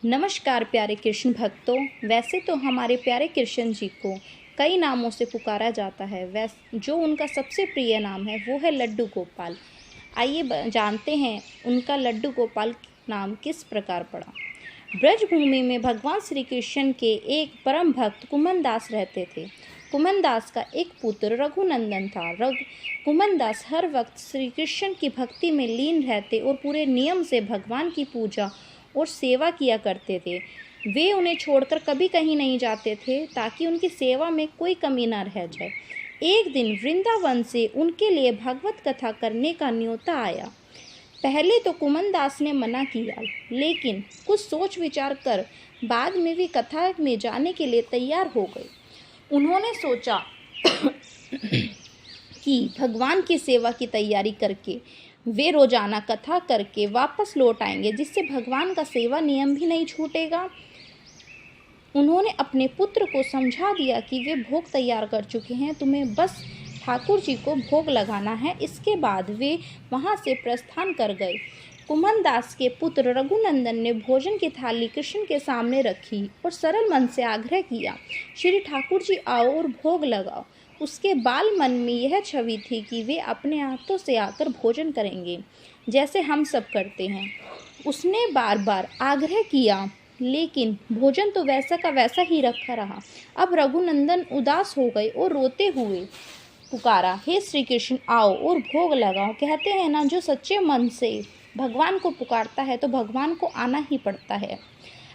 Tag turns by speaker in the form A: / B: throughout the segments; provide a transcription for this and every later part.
A: नमस्कार प्यारे कृष्ण भक्तों। वैसे तो हमारे प्यारे कृष्ण जी को कई नामों से पुकारा जाता है। जो उनका सबसे प्रिय नाम है वो है लड्डू गोपाल। आइए जानते हैं उनका लड्डू गोपाल नाम किस प्रकार पड़ा। ब्रजभूमि में भगवान श्री कृष्ण के एक परम भक्त कुमन दास रहते थे। कुमन दास का एक पुत्र रघुनंदन था। कुमन दास हर वक्त श्री कृष्ण की भक्ति में लीन रहते और पूरे नियम से भगवान की पूजा और सेवा किया करते थे। वे उन्हें छोड़कर कभी कहीं नहीं जाते थे ताकि उनकी सेवा में कोई कमी न रह जाए। एक दिन वृंदावन से उनके लिए भगवत कथा करने का न्योता आया। पहले तो कुमन दास ने मना किया, लेकिन कुछ सोच विचार कर बाद में वे कथा में जाने के लिए तैयार हो गए। उन्होंने सोचा कि भगवान की सेवा की तैयारी करके वे रोजाना कथा करके वापस लौट आएंगे, जिससे भगवान का सेवा नियम भी नहीं छूटेगा। उन्होंने अपने पुत्र को समझा दिया कि वे भोग तैयार कर चुके हैं, तुम्हें बस ठाकुर जी को भोग लगाना है। इसके बाद वे वहां से प्रस्थान कर गए। कुमन दास के पुत्र रघुनंदन ने भोजन की थाली कृष्ण के सामने रखी और सरल मन से आग्रह किया, श्री ठाकुर जी आओ और भोग लगाओ। उसके बाल मन में यह छवि थी कि वे अपने हाथों से आकर भोजन करेंगे, जैसे हम सब करते हैं। उसने बार बार आग्रह किया, लेकिन भोजन तो वैसा का वैसा ही रखा रहा। अब रघुनंदन उदास हो गए और रोते हुए पुकारा, हे श्री कृष्ण आओ और भोग लगाओ। कहते हैं ना, जो सच्चे मन से भगवान को पुकारता है तो भगवान को आना ही पड़ता है।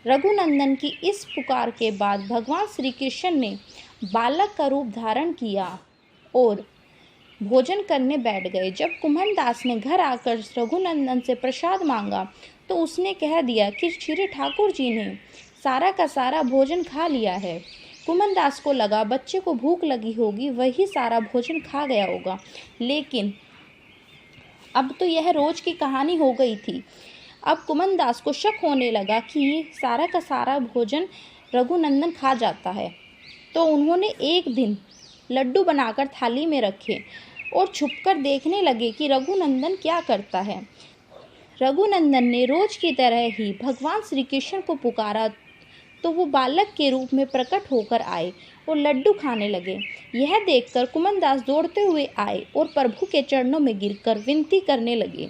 A: रघुनंदन की इस पुकार के बाद भगवान श्री कृष्ण ने बालक का रूप धारण किया और भोजन करने बैठ गए। जब कुमन दास ने घर आकर रघुनंदन से प्रसाद मांगा तो उसने कह दिया कि श्री ठाकुर जी ने सारा का सारा भोजन खा लिया है। कुमन दास को लगा बच्चे को भूख लगी होगी, वही सारा भोजन खा गया होगा, लेकिन अब तो यह रोज की कहानी हो गई थी। अब कुमन दास को शक होने लगा कि सारा का सारा भोजन रघुनंदन खा जाता है। तो उन्होंने एक दिन लड्डू बनाकर थाली में रखे और छुपकर देखने लगे कि रघुनंदन क्या करता है। रघुनंदन ने रोज की तरह ही भगवान श्री कृष्ण को पुकारा तो वो बालक के रूप में प्रकट होकर आए और लड्डू खाने लगे। यह देखकर कुमन दास दौड़ते हुए आए और प्रभु के चरणों में गिरकर विनती करने लगे।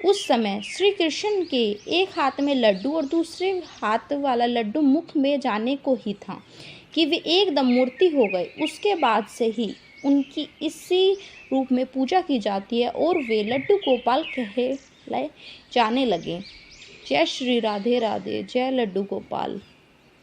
A: उस समय श्री कृष्ण के एक हाथ में लड्डू और दूसरे हाथ वाला लड्डू मुख में जाने को ही था कि वे एकदम मूर्ति हो गए। उसके बाद से ही उनकी इसी रूप में पूजा की जाती है और वे लड्डू गोपाल कहे जाने लगे। जय श्री राधे राधे, जय लड्डू गोपाल।